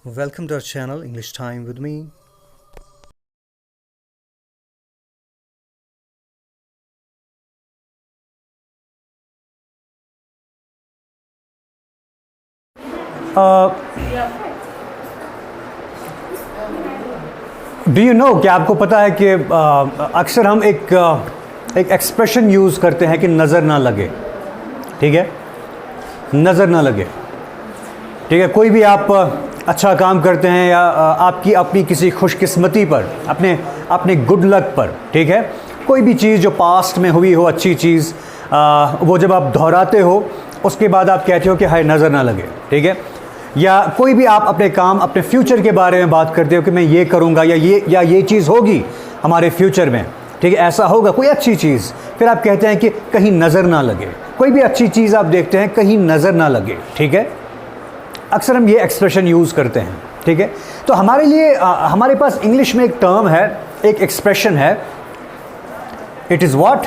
Welcome to our channel English Time with me. Do you know कि आपको पता है कि अक्सर हम एक एक्सप्रेशन यूज़ करते हैं कि नज़र ना लगे। ठीक है, नज़र ना लगे। ठीक है, कोई भी आप अच्छा काम करते हैं या आपकी अपनी किसी खुशकिस्मती पर, अपने गुड लक पर, ठीक है, कोई भी चीज़ जो पास्ट में हुई हो अच्छी चीज़, वो जब आप दोहराते हो उसके बाद आप कहते हो कि हाय नज़र ना लगे। ठीक है, या कोई भी आप अपने काम, अपने फ्यूचर के बारे में बात करते हो कि मैं ये करूँगा या ये चीज़ होगी हमारे फ्यूचर में। ठीक है, ऐसा होगा कोई अच्छी चीज़, फिर आप कहते हैं कि कहीं नज़र ना लगे। कोई भी अच्छी चीज़ आप देखते हैं कहीं नज़र ना लगे। ठीक है, अक्सर हम ये एक्सप्रेशन यूज़ करते हैं। ठीक है, तो हमारे लिए हमारे पास इंग्लिश में एक टर्म है, एक एक्सप्रेशन है। It is what?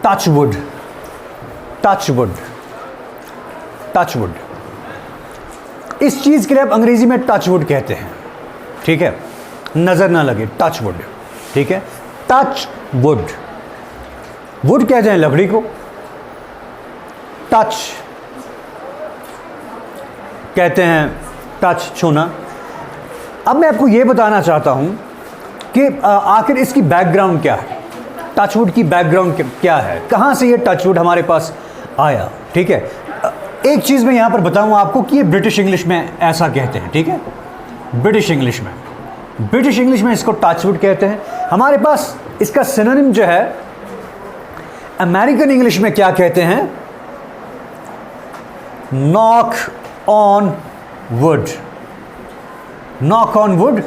Touch wood. Touch wood, touch wood. इस चीज़ के लिए आप अंग्रेज़ी में टच वुड कहते हैं। ठीक है, नज़र ना लगे, टच वुड। ठीक है, टच वुड। वुड कहते हैं लकड़ी को, टच कहते हैं टच, छूना। अब मैं आपको ये बताना चाहता हूं कि आखिर इसकी बैकग्राउंड क्या है, टचवुड की बैकग्राउंड क्या है, कहां से ये टचवुड हमारे पास आया। ठीक है, एक चीज़ मैं यहां पर बताऊं आपको कि ये ब्रिटिश इंग्लिश में ऐसा कहते हैं। ठीक है, ब्रिटिश इंग्लिश में इसको टचवुड कहते हैं। हमारे पास इसका सिनोनिम जो है अमेरिकन इंग्लिश में क्या कहते हैं? Knock on would. Knock on would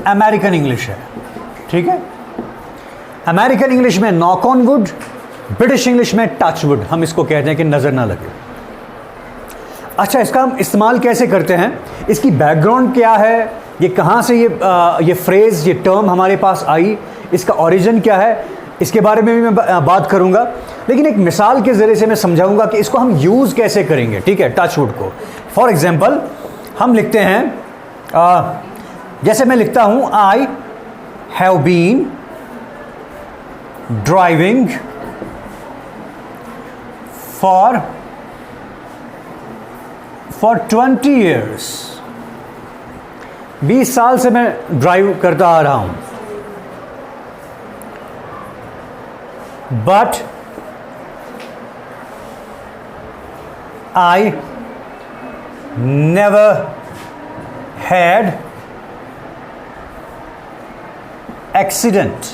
American English है। ठीक है, अमेरिकन इंग्लिश में knock on would, British English में टच वुड। हम इसको कहते हैं कि नज़र ना लगे। अच्छा, इसका हम इस्तेमाल कैसे करते हैं, इसकी बैकग्राउंड क्या है, ये कहाँ से ये फ्रेज़, ये टर्म हमारे पास आई, इसका ओरिजिन क्या है, इसके बारे में भी मैं बात करूँगा। लेकिन एक मिसाल के ज़रिए से मैं समझाऊँगा कि इसको हम यूज़ कैसे करेंगे। ठीक है, टच वुड को फॉर एग्ज़ाम्पल हम लिखते हैं, जैसे मैं लिखता हूँ I have been driving for 20 years. 20 साल से मैं ड्राइव करता आ रहा हूं। But I never had accident.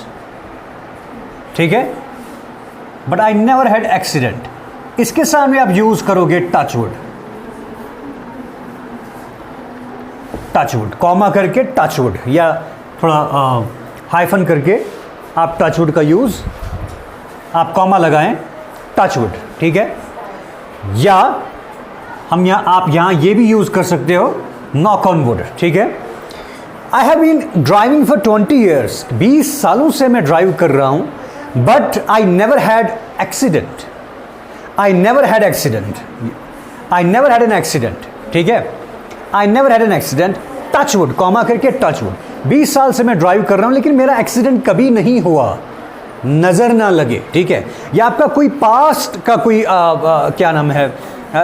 ठीक है, but I never had accident. इसके सामने आप यूज करोगे टचवुड। टचवुड कॉमा करके टचवुड, या थोड़ा हाइफन करके आप टचवुड का यूज़, आप कॉमा लगाएं, टचवुड। ठीक है, या आप यहाँ ये भी यूज़ कर सकते हो, नॉक ऑन वुड। ठीक है, I have been driving for 20 years. 20 सालों से मैं ड्राइव कर रहा हूँ, but I never had accident. I never had accident. I never had an accident. ठीक है, I never had an accident, touch wood comma करके टचवुड। 20 साल से मैं ड्राइव कर रहा हूं लेकिन मेरा एक्सीडेंट कभी नहीं हुआ, नज़र ना लगे। ठीक है, या आपका कोई पास्ट का कोई क्या नाम है,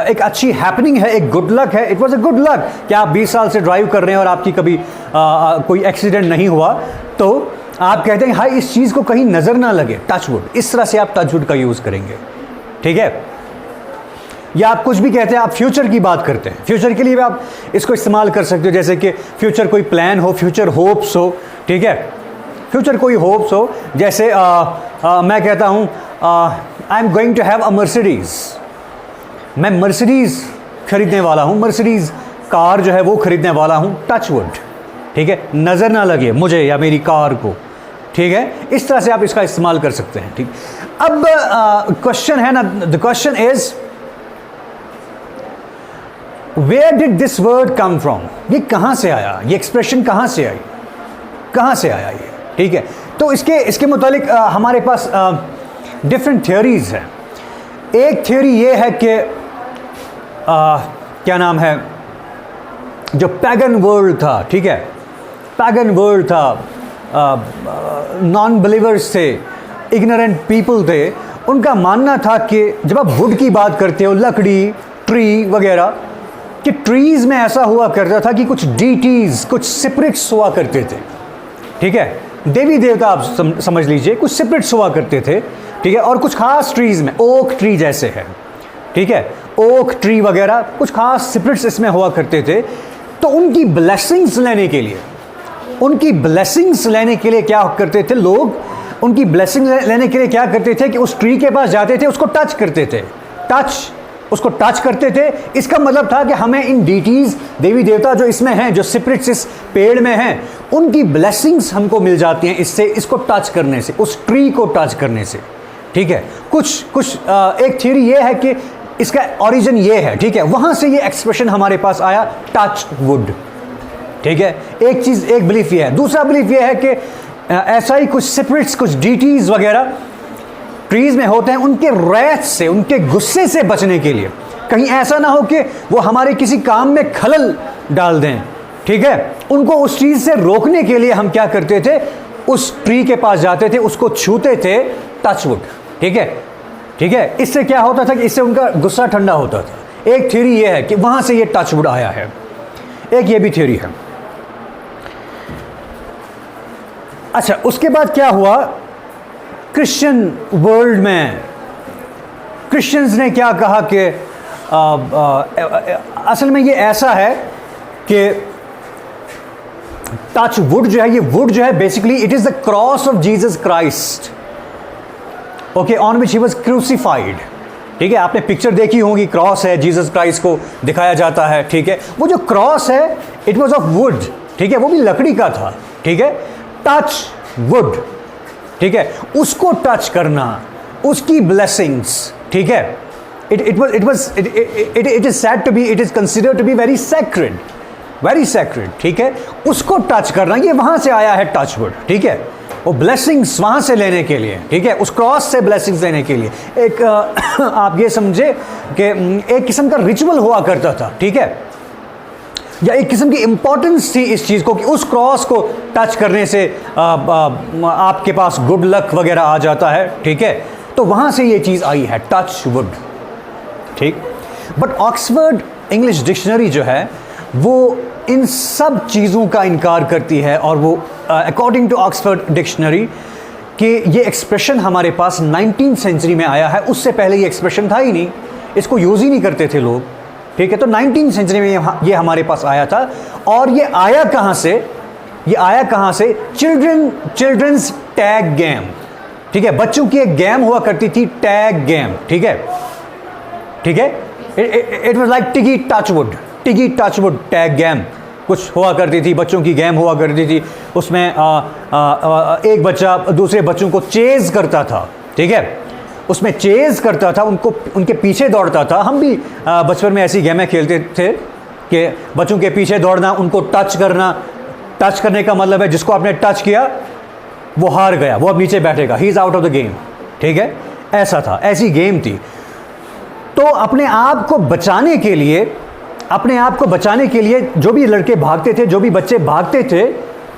एक अच्छी हैपनिंग है, एक गुड लक है, it was a good luck कि आप 20 साल से ड्राइव कर रहे हैं और आपकी कभी कोई एक्सीडेंट नहीं हुआ, तो आप कहते हैं हाय इस चीज़ को कहीं नज़र ना लगे, टचवुड। इस तरह से आप टचवुड का यूज़ करेंगे। ठीक है, या आप कुछ भी कहते हैं, आप फ्यूचर की बात करते हैं, फ्यूचर के लिए भी आप इसको इस्तेमाल कर सकते हो, जैसे कि फ्यूचर कोई प्लान हो, फ्यूचर होप्स हो। ठीक है, फ्यूचर कोई होप्स हो, जैसे मैं कहता हूँ I am going to have a Mercedes. मैं मर्सिडीज़ खरीदने वाला हूँ, मर्सिडीज़ कार जो है वो खरीदने वाला हूँ, टचवुड। ठीक है, नज़र ना लगे मुझे या मेरी कार को। ठीक है, इस तरह से आप इसका इस्तेमाल कर सकते हैं। ठीक, अब क्वेश्चन है ना, the question is where did this word come from? ये कहाँ से आया, ये एक्सप्रेशन कहाँ से आई, कहाँ से आया ये? ठीक है, तो इसके मुतालिक हमारे पास डिफरेंट थियोरीज हैं। एक थियोरी ये है कि क्या नाम है, जो पैगन वर्ल्ड था, ठीक है, पैगन वर्ल्ड था, नॉन बिलीवर्स थे, इग्नोरेंट पीपल थे, उनका मानना था कि जब आप वुड की बात करते हो, लकड़ी, ट्री वगैरह, कि ट्रीज़ में ऐसा हुआ करता था कि कुछ डीटीज़, कुछ स्पिरिट्स हुआ करते थे, ठीक है, देवी देवता आप समझ लीजिए, कुछ स्पिरिट्स हुआ करते थे, ठीक है, और कुछ खास ट्रीज़ में, ओक ट्री जैसे है, ठीक है, ओक ट्री वगैरह कुछ खास स्पिरिट्स इसमें हुआ करते थे। तो उनकी ब्लेसिंग्स लेने के लिए, उनकी ब्लेसिंग्स लेने के लिए क्या करते थे लोग, उनकी ब्लेसिंग लेने के लिए क्या करते थे कि उस ट्री के पास जाते थे, उसको टच करते थे, उसको टच करते थे। इसका मतलब था कि हमें इन डीटीज़, देवी देवता जो इसमें हैं, जो स्पिरिट्स इस पेड़ में हैं, उनकी ब्लेसिंग्स हमको मिल जाती हैं इससे, इसको टच करने से, उस ट्री को टच करने से, ठीक है। कुछ एक थ्योरी ये है कि इसका ओरिजिन ये है, ठीक है, वहाँ से ये एक्सप्रेशन हमारे पास आया, टच वुड, ठीक है। एक बिलीफ ये है। दूसरा बिलीफ ये है कि ऐसा ही कुछ स्पिरिट्स, कुछ डीटीज़ वगैरह ट्रीज़ में होते हैं, उनके रैथ से, उनके गुस्से से बचने के लिए, कहीं ऐसा ना हो कि वो हमारे किसी काम में खलल डाल दें, ठीक है, उनको उस चीज़ से रोकने के लिए हम क्या करते थे, उस ट्री के पास जाते थे, उसको छूते थे, टचवुड, ठीक है, ठीक है। इससे क्या होता था कि इससे उनका गुस्सा ठंडा होता था। एक थ्योरी ये है कि वहाँ से ये टचवुड आया है, एक ये भी थ्योरी है। अच्छा, उसके बाद क्या हुआ, क्रिश्चियन वर्ल्ड में क्रिश्चियंस ने क्या कहा कि असल में ये ऐसा है कि टच वुड जो है, ये वुड जो है basically it is the cross of Jesus Christ, okay, on which he was crucified, ठीक है। आपने पिक्चर देखी होगी, क्रॉस है, जीसस क्राइस्ट को दिखाया जाता है, ठीक है। वो जो क्रॉस है इट वाज ऑफ वुड, ठीक है, वो भी लकड़ी का था, ठीक है, टच वुड, ठीक है, उसको टच करना, उसकी ब्लेसिंग्स, ठीक है, it is said to be, it is considered to be very sacred, ठीक है, उसको टच करना, ये वहां से आया है टच वुड, ठीक है, वो ब्लेसिंग्स वहां से लेने के लिए, ठीक है, उस क्रॉस से ब्लेसिंग्स लेने के लिए एक आप ये समझे कि एक किस्म का रिचुअल हुआ करता था, ठीक है, या एक किस्म की इंपॉर्टेंस थी इस चीज़ को कि उस क्रॉस को टच करने से आपके पास गुड लक वगैरह आ जाता है, ठीक है। तो वहाँ से ये चीज़ आई है, टच वुड, ठीक। बट ऑक्सफोर्ड इंग्लिश डिक्शनरी जो है वो इन सब चीज़ों का इनकार करती है, और वो अकॉर्डिंग टू ऑक्सफोर्ड डिक्शनरी कि ये एक्सप्रेशन हमारे पास 19th सेंचुरी में आया है, उससे पहले ये एक्सप्रेशन था ही नहीं, इसको यूज़ ही नहीं करते थे लोग, ठीक है। तो 19th सेंचुरी में ये हमारे पास आया था। और ये आया कहाँ से, ये आया कहाँ से, चिल्ड्रंस टैग गेम, ठीक है, बच्चों की एक गेम हुआ करती थी, टैग गेम, ठीक है, ठीक है, it was like tiggy touchwood tag game कुछ हुआ करती थी, बच्चों की गेम हुआ करती थी। उसमें एक बच्चा दूसरे बच्चों को चेज़ करता था, ठीक है, उसमें चेज़ करता था, उनके पीछे दौड़ता था। हम भी बचपन में ऐसी गेमें खेलते थे कि बच्चों के पीछे दौड़ना, उनको टच करना। टच करने का मतलब है जिसको आपने टच किया वो हार गया, वो अब नीचे बैठेगा, he is out of the game, ठीक है, ऐसा था, ऐसी गेम थी। तो अपने आप को बचाने के लिए जो भी लड़के भागते थे, जो भी बच्चे भागते थे,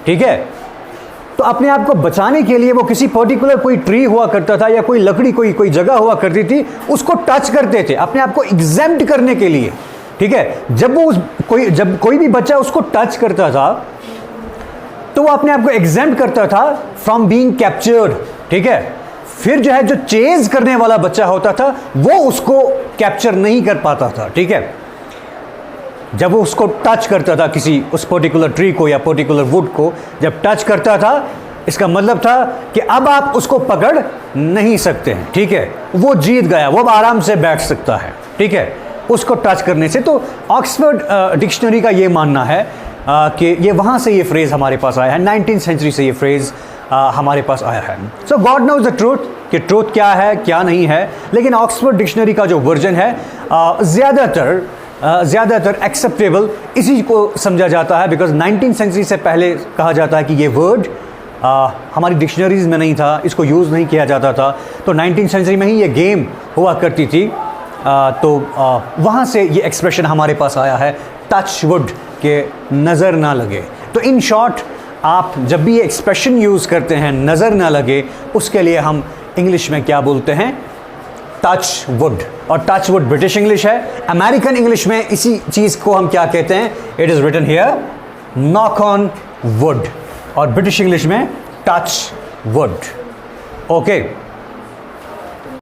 ठीक है, तो अपने आप को बचाने के लिए वो किसी पर्टिकुलर कोई ट्री हुआ करता था या कोई लकड़ी, कोई जगह हुआ करती थी, उसको टच करते थे अपने आप को एग्जेम्प्ट करने के लिए, ठीक है। जब कोई भी बच्चा उसको टच करता था तो वो अपने आप को एग्जेम्प्ट करता था फ्रॉम बीइंग कैप्चर्ड, ठीक है। फिर जो है, जो चेज करने वाला बच्चा होता था वो उसको कैप्चर नहीं कर पाता था, ठीक है। जब वो उसको टच करता था, किसी उस पर्टिकुलर ट्री को या पर्टिकुलर वुड को जब टच करता था, इसका मतलब था कि अब आप उसको पकड़ नहीं सकते हैं, ठीक है, वो जीत गया, वो अब आराम से बैठ सकता है, ठीक है, उसको टच करने से। तो ऑक्सफोर्ड डिक्शनरी का ये मानना है कि ये वहाँ से ये फ्रेज़ हमारे पास आया है, 19th सेंचुरी से ये फ्रेज़ हमारे पास आया है। सो गॉड नोज द ट्रूथ, कि ट्रूथ क्या है क्या नहीं है, लेकिन ऑक्सफोर्ड डिक्शनरी का जो वर्जन है ज़्यादातर एक्सेप्टेबल इसी को समझा जाता है, बिकॉज 19th सेंचुरी से पहले कहा जाता है कि ये वर्ड हमारी डिक्शनरीज़ में नहीं था, इसको यूज़ नहीं किया जाता था। तो 19th सेंचुरी में ही ये गेम हुआ करती थी। वहाँ से ये एक्सप्रेशन हमारे पास आया है, टच वुड, के नज़र ना लगे। तो इन शॉर्ट, आप जब भी ये एक्सप्रेशन यूज़ करते हैं नज़र ना लगे, उसके लिए हम इंग्लिश में क्या बोलते हैं? Touch wood. और टच वुड ब्रिटिश इंग्लिश है। अमेरिकन इंग्लिश में इसी चीज़ को हम क्या कहते हैं? It is written here knock on wood, और ब्रिटिश इंग्लिश में टच वुड। ओके।